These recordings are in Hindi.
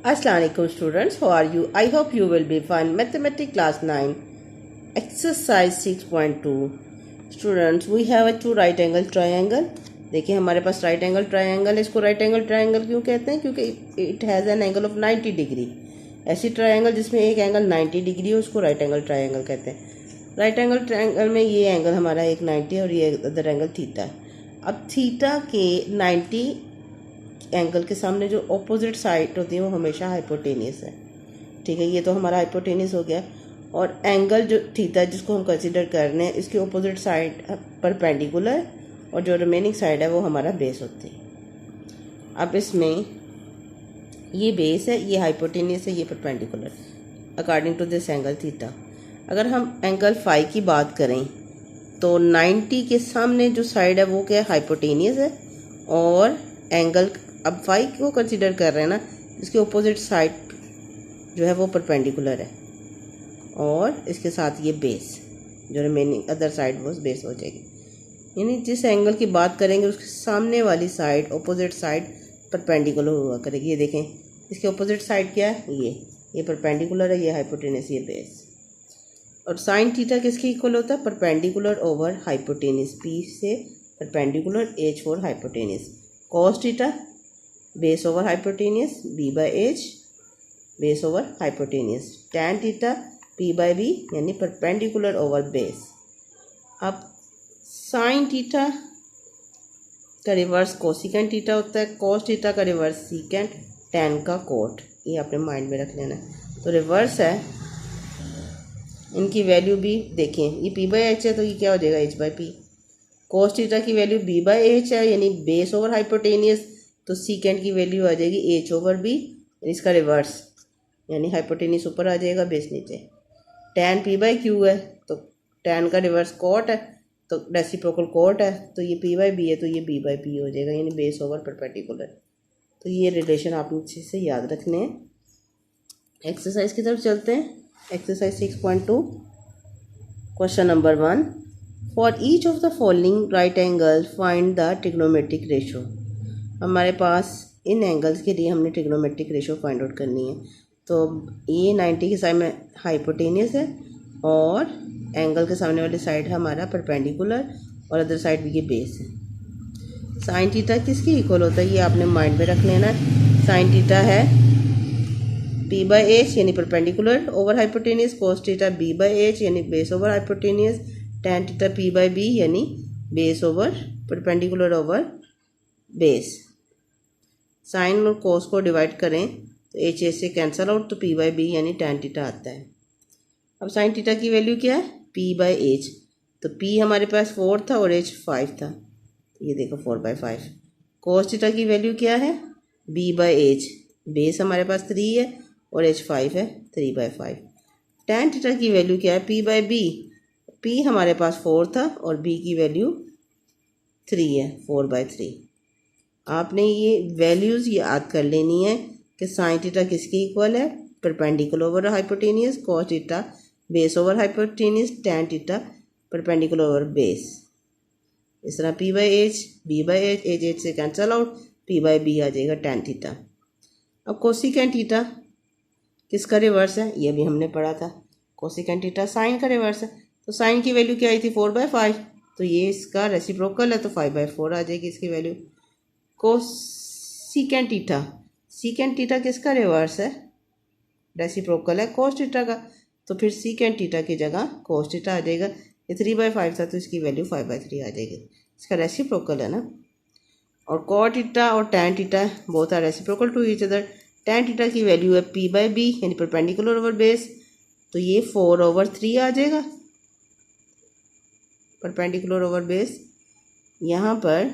Assalamualaikum students, how are you? I hope you will be fine. Mathematics class 9, exercise 6.2. Students, we have a two right angle triangle. देखिए हमारे पास राइट एंगल ट्रायंगल है. इसको राइट एंगल ट्रायंगल क्यों कहते हैं? क्योंकि it has an angle of 90 degree. ऐसी ट्रायंगल जिसमें एक एंगल 90 डिग्री है उसको राइट एंगल ट्रायंगल कहते हैं. राइट एंगल ट्रायंगल में ये एंगल हमारा एक 90 और ये अदर एंगल थीटा है. अब थीटा के 90 एंगल के सामने जो ऑपोजिट साइड होती है वो हमेशा हाइपोटेनियस है. ठीक है, ये तो हमारा हाइपोटेनियस हो गया. और एंगल जो थीटा जिसको हम कंसीडर कर रहे हैं इसकी ऑपोजिट साइड परपेंडिकुलर और जो रिमेनिंग साइड है वो हमारा बेस होती है. अब इसमें ये बेस है, ये हाइपोटेनियस है, ये perpendicular according to this angle theta. अगर हम एंगल फाई की बात करें तो 90 के सामने जो साइड है वो क्या है? हाइपोटेनियस है. और एंगल अब फाई को कंसीडर कर रहे हैं ना, इसके ऑपोजिट साइड जो है वो परपेंडिकुलर है और इसके साथ ये बेस जो रिमेनिंग अदर साइड वो बेस हो जाएगी. यानी जिस एंगल की बात करेंगे उसके सामने वाली साइड ऑपोजिट साइड परपेंडिकुलर हुआ करेगी. ये देखें, इसके ऑपोजिट साइड क्या है? ये परपेंडिकुलर है, ये हाइपोटेनियस, ये बेस. और साइन थीटा किसके इक्वल होता है? Perpendicular over hypotenuse. पी से perpendicular, H for hypotenuse. Cos theta base over hypotenuse, B by H base over hypotenuse. Tan theta P by B यानी परपेंडिकुलर ओवर बेस. अब साइन थीटा का रिवर्स कोसिकेंट थीटा होता है, कॉस थीटा का रिवर्स सीकेंट, टैन का कोट. ये आपने माइंड में रख लेना. तो रिवर्स है, इनकी वैल्यू भी देखें, ये पी बाई एच है तो ये क्या हो जाएगा? H by P. Cos theta की वैल्यू बी बाई एच है यानी बेस ओवर हाइपोटेनियस, तो सीकेंट की वैल्यू आ जाएगी एच ओवर बी. इसका रिवर्स यानी हाइपोटेनियस ऊपर आ जाएगा, बेस नीचे. टैन पी बाई क्यू है तो टैन का रिवर्स कॉट है तो रेसिप्रोकल कॉट है, तो ये पी बाई बी है तो ये बी बाई पी हो जाएगा यानी बेस ओवर परपेंडिकुलर. तो ये रिलेशन आपने अच्छे से याद रखने हैं. एक्सरसाइज की तरफ चलते हैं. Exercise 6.2 question number 1. For each of the following right angle find the trigonometric ratio. हमारे पास इन एंगल्स के लिए हमने ट्रिग्नोमेट्रिक रेशो फाइंड आउट करनी है. तो ये 90 के साइड में हाइपोटेनियस है और एंगल के सामने वाली साइड है हमारा परपेंडिकुलर और अदर साइड भी ये बेस है. साइन थीटा किसकी इक्वल होता है ये आपने माइंड में रख लेना है. साइन थीटा है पी बाई एच यानी perpendicular over hypotenuse. Cos theta B by H यानी base over hypotenuse. Tan theta P by B यानी base over perpendicular over base. Sine और कोस को डिवाइड करें तो एच एच से कैंसल आउट तो पी बाई बी यानी टैन थीटा आता है. अब साइन थीटा की वैल्यू क्या है? P by H. तो पी हमारे पास 4 था और एच 5 था, तो ये देखो 4/5. कोस थीटा की वैल्यू क्या है? B by H. बेस हमारे पास 3 है और एच 5 है, 3/5. टैन थीटा की वैल्यू क्या है? P by B. पी हमारे पास 4 था और बी की वैल्यू 3 है, 4/3. आपने ये वैल्यूज़ याद कर लेनी है कि साइन थीटा किसके इक्वल है? Perpendicular over hypotenuse. Cos theta base over hypotenuse. Tan theta perpendicular over base. इस तरह P by H, B by H, H H से cancel out, P by B आ जाएगा टैन थीटा. अब कोसिकेंट थीटा किसका रिवर्स है? ये भी हमने पढ़ा था. कोसिकेंट थीटा साइन का रिवर्स है. तो साइन की वैल्यू क्या आई थी? 4/5. तो ये इसका रेसिप्रोकल है तो 5/4 आ जाएगी इसकी value. Cosecant theta, secant theta किसका रिवर्स है? रेसिप्रोकल है कोस थीटा का, तो फिर सीकेंट थीटा की जगह कोस थीटा आ जाएगा. ये 3/5 था तो इसकी वैल्यू 5/3 आ जाएगी. इसका रेसिप्रोकल है ना. और कॉट थीटा और tan theta both are reciprocal to each other. Tan theta की वैल्यू है पी बाई बी यानी परपेंडिकुलर ओवर बेस, तो ये 4/3 आ जाएगा परपेंडिकुलर ओवर बेस. यहाँ पर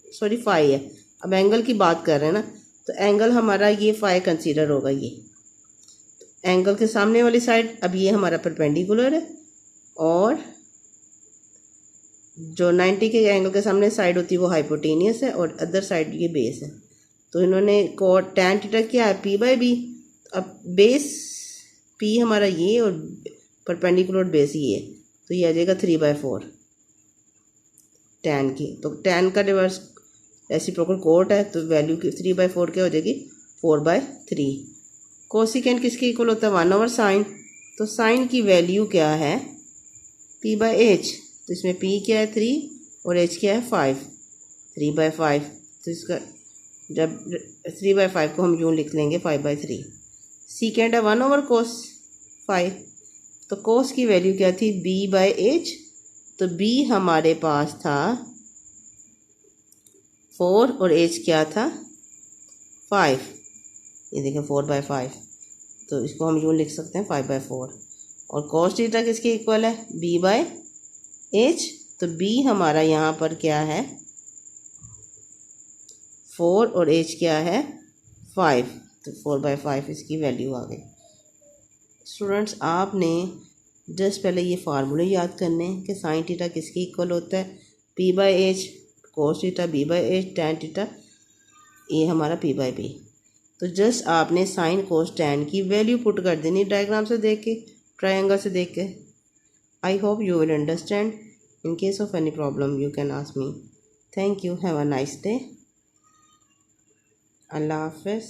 सॉरी 5 है. अब एंगल की बात कर रहे हैं ना, तो एंगल हमारा ये 5 कंसीडर होगा. ये एंगल के सामने वाली साइड, अब ये हमारा परपेंडिकुलर है और जो 90 के एंगल के सामने साइड होती है वो हाइपोटेनियस है और अदर साइड ये बेस है. तो इन्होंने कॉट टैन थीटा क्या है? P by B. अब बेस पी हमारा ये और परपेंडिकुलर बेस ये, तो ये आ जाएगा 3/4 टैन की. तो टैन का रिवर्स रेसिप्रोकल कोट है तो वैल्यू की 3/4 क्या हो जाएगी? 4/3. कोसिकेंड किसके इक्वल होता है 1 ओवर साइन। तो साइन की वैल्यू क्या है p/h। तो इसमें p क्या है 3 और h क्या है 5, 3/5। तो इसका जब 3/5 को हम यूँ लिख लेंगे 5/3। सीकेंड है 1 ओवर कोस 5। तो कोस की वैल्यू क्या थी b/h। तो b हमारे पास था 4 और h क्या था 5। ये देखें 4/5। तो इसको हम यूँ लिख सकते हैं 5/4। और cos थीटा किसके इक्वल है b/h। तो b हमारा यहाँ पर क्या है 4 और h क्या है 5। तो 4/5 इसकी वैल्यू आ गई। स्टूडेंट्स आपने जस्ट पहले ये फार्मूले याद करने हैं कि साइन थीटा किसके इक्वल होता है p/h, cos theta b/h, tan theta ये हमारा p/b। तो जस्ट आपने साइन कोस टैन की वैल्यू पुट कर देनी डायग्राम से देख के, ट्रायंगल से देख के। I hope you will understand. In case of any problem you can ask me. Thank you. Have a nice day. अल्लाह हाफिज़।